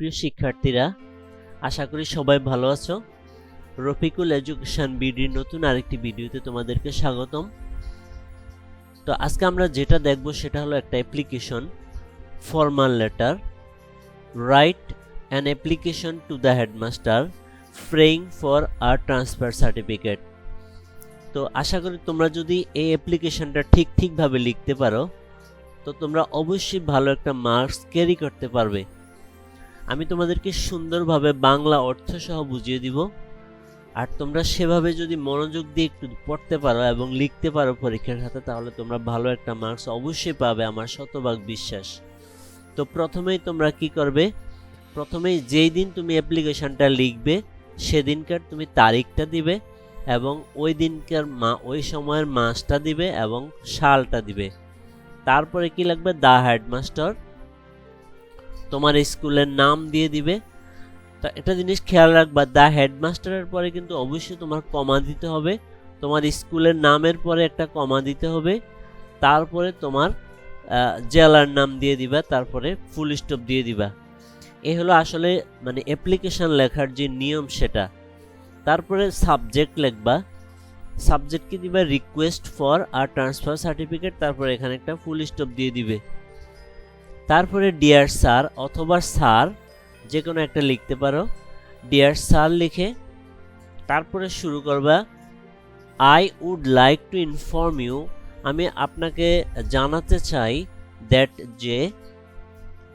প্রিয় শিক্ষার্থীরা, আশা করি সবাই ভালো আছো। রফিকুল এডুকেশন বিডির নতুন আরেকটি ভিডিওতে তোমাদেরকে স্বাগতম। তো আজকে আমরা যেটা দেখব সেটা হলো একটা application, formal letter. Write an application to the headmaster praying for a transfer certificate. তো আশা করি তোমরা যদি এই অ্যাপ্লিকেশনটা ঠিকভাবে লিখতে পারো তো তোমরা অবশ্যই ভালো একটা মার্কস ক্যারি করতে পারবে। আমি তোমাদেরকে সুন্দরভাবে বাংলা অর্থ সহ বুঝিয়ে দিব, আর তোমরা সেভাবে যদি মনোযোগ দিয়ে একটু পড়তে পারো এবং লিখতে পারো পরীক্ষার খাতে, তাহলে তোমরা ভালো একটা মার্কস অবশ্যই পাবে, আমার শতভাগ বিশ্বাস। তো প্রথমেই তোমরা কি করবে, প্রথমেই যেই দিন তুমি অ্যাপ্লিকেশনটা লিখবে সেদিনকার তুমি তারিখটা দিবে এবং ওই দিনকার ওই সময়ের মাসটা দিবে এবং সালটা দিবে। তারপরে কি লাগবে, দ্য হেডমাস্টার, তোমার স্কুলের নাম দিয়ে দিবে। তো একটা জিনিস খেয়াল রাখবা, দ্য হেডমাস্টারের পরে কিন্তু অবশ্যই তোমার কমা দিতে হবে, তোমার স্কুলের নামের পরে একটা কমা দিতে হবে, তারপরে তোমার জেলার নাম দিয়ে দিবা, তারপরে ফুল স্টপ দিয়ে দিবা। এ হলো আসলে মানে অ্যাপ্লিকেশন লেখার যে নিয়ম সেটা। তারপরে সাবজেক্ট লিখবা, সাবজেক্ট কি দিবা, request for a transfer certificate, তারপরে এখানে একটা ফুল স্টপ দিয়ে দিবে। তারপরে ডিয়ার স্যার অথবা স্যার যে কোনো একটা লিখতে পারো, ডিয়ার স্যার লিখে তারপরে শুরু করবা, I would like to inform you, আমি আপনাকে জানাতে চাই, দ্যাট যে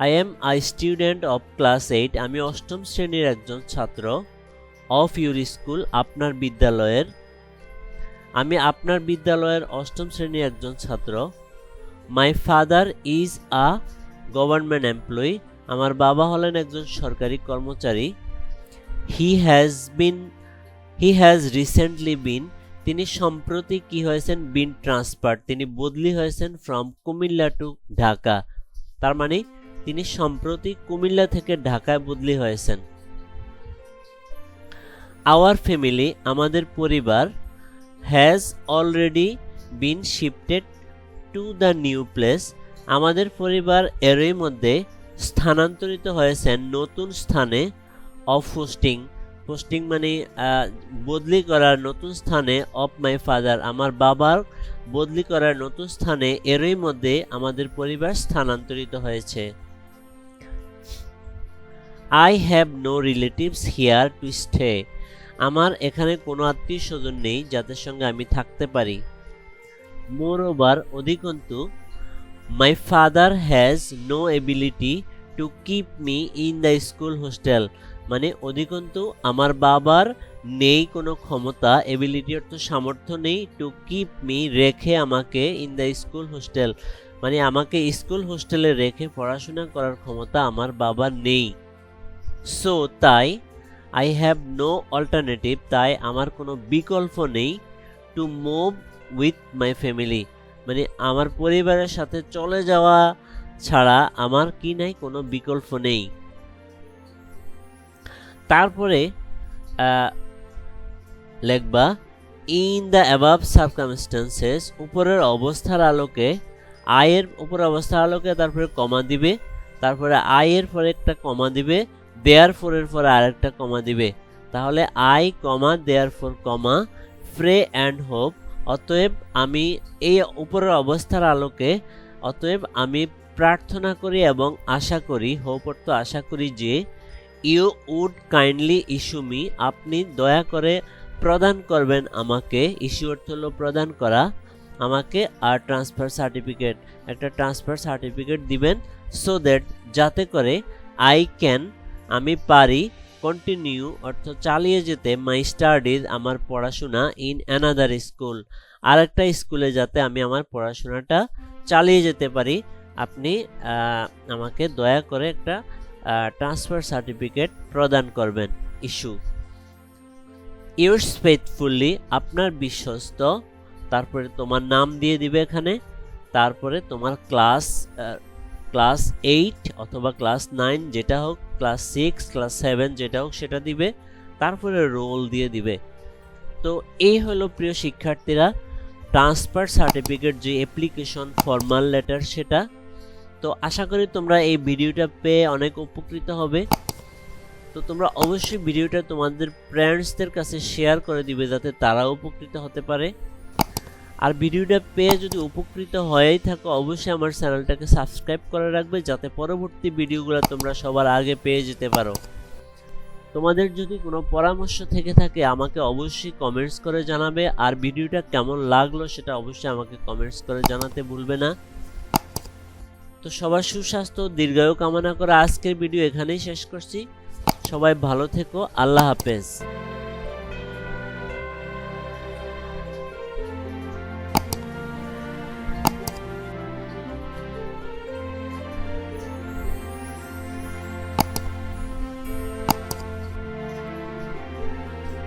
I am I student of class 8, আমি অষ্টম শ্রেণীর একজন ছাত্র, অফ ইউর স্কুল, আপনার বিদ্যালয়ের, আমি আপনার বিদ্যালয়ের অষ্টম শ্রেণীর একজন ছাত্র। My father is a government employee, আমার বাবা হলেন একজন সরকারি কর্মচারী। হি হ্যাজ রিসেন্টলি বিন, তিনি সম্প্রতি কি হয়েছেন, বিন ট্রান্সফার, তিনি বদলি হয়েছেন ফ্রম কুমিল্লা টু ঢাকা, তার মানে তিনি সম্প্রতি কুমিল্লা থেকে ঢাকায় বদলি হয়েছেন। আওয়ার ফ্যামিলি, আমাদের পরিবার, has already been shifted to the new place, আমাদের পরিবার এরই মধ্যে স্থানান্তরিত হয়েছেন নতুন স্থানে। অফ পোস্টিং, পোস্টিং মানে বদলি করার নতুন স্থানে। অফ মাই ফাদার, আমার বাবার বদলি করার নতুন স্থানে এরই মধ্যে আমাদের পরিবার স্থানান্তরিত হয়েছে। I have no relatives here to stay, আমার এখানে কোনো আত্মীয় স্বজন নেই যাদের সঙ্গে আমি থাকতে পারি। মোরওভার, অধিকন্তু, my father has no ability to keep me in the school hostel, মানে অধিকন্তু আমার বাবার নেই কোনো ক্ষমতা, এবিলিটি অর্থ সামর্থ্য নেই, টু কিপ মি রেখে আমাকে, ইন দ্য স্কুল হোস্টেল মানে আমাকে স্কুল হোস্টেলে রেখে পড়াশোনা করার ক্ষমতা আমার বাবার নেই। সো তাই, আই হ্যাভ নো অল্টারনেটিভ, তাই আমার কোনো বিকল্প নেই, to move with my family মানে আমার পরিবারের সাথে চলে যাওয়া ছাড়া আমার কি নাই, কোনো বিকল্প নেই। তারপরে লিখবা, ইন দ্য অ্যাবাভ সার্কামস্টেন্সেস, উপরের অবস্থার আলোকে, আয়ের উপর অবস্থার আলোকে, তারপরে কমা দিবে, তারপরে আয়ের পরে একটা কমা দিবে, দেয়ার ফোরের পরে আরেকটা কমা দিবে, তাহলে I comma therefore comma pray and hope, অতএব আমি এই উপরের অবস্থার আলোকে, অতএব আমি প্রার্থনা করি এবং আশা করি, হোপ অর্থ আশা করি, যে you would kindly issue me, আপনি দয়া করে প্রদান করবেন আমাকে, ইস্যু অর্থ হলো প্রদান করা, আমাকে আর ট্রান্সফার সার্টিফিকেট, একটা ট্রান্সফার সার্টিফিকেট দিবেন, সো দ্যাট যাতে করে আই ক্যান, আমি পারি, কন্টিনিউ অর্থ চালিয়ে যেতে, মাই স্টাডিজ, আমার পড়াশোনা, ইন অ্যানাদার স্কুল, আরেকটা স্কুলে যাতে আমি আমার পড়াশোনাটা চালিয়ে যেতে পারি, আপনি আমাকে দয়া করে একটা ট্রান্সফার সার্টিফিকেট প্রদান করবেন, ইস্যু। ইউর্স ফেথফুলি, আপনার বিশ্বস্ত, তারপরে তোমার নাম দিয়ে দিবে এখানে, তারপরে তোমার ক্লাস 8 অথবা ক্লাস 9 যেটা হোক, ক্লাস 6 ক্লাস 7 যেটা হোক সেটা দিবে, তারপরে রোল দিয়ে দিবে। তো এই হলো প্রিয় শিক্ষার্থীরা ট্রান্সফার সার্টিফিকেট যে অ্যাপ্লিকেশন ফর্মাল লেটার সেটা। তো আশা করি তোমরা এই ভিডিওটা পেয়ে অনেক উপকৃত হবে। তো তোমরা অবশ্যই ভিডিওটা তোমাদের ফ্রেন্ডসদের কাছে শেয়ার করে দিবে যাতে তারাও উপকৃত হতে পারে। আর ভিডিওটা পেয়ে যদি উপকৃত হয়েই থাকো অবশ্যই আমার চ্যানেলটাকে সাবস্ক্রাইব করে রাখবে যাতে পরবর্তী ভিডিওগুলো তোমরা সবার আগে পেয়ে যেতে পারো। তোমাদের যদি কোনো পরামর্শ থেকে থাকে আমাকে অবশ্যই কমেন্টস করে জানাবে। আর ভিডিওটা কেমন লাগলো সেটা অবশ্যই আমাকে কমেন্টস করে জানাতে ভুলবে না। তো সবার সুস্বাস্থ্য দীর্ঘায়ু কামনা করে আজকের ভিডিও এখানেই শেষ করছি। সবাই ভালো থেকো, আল্লাহ হাফেজ।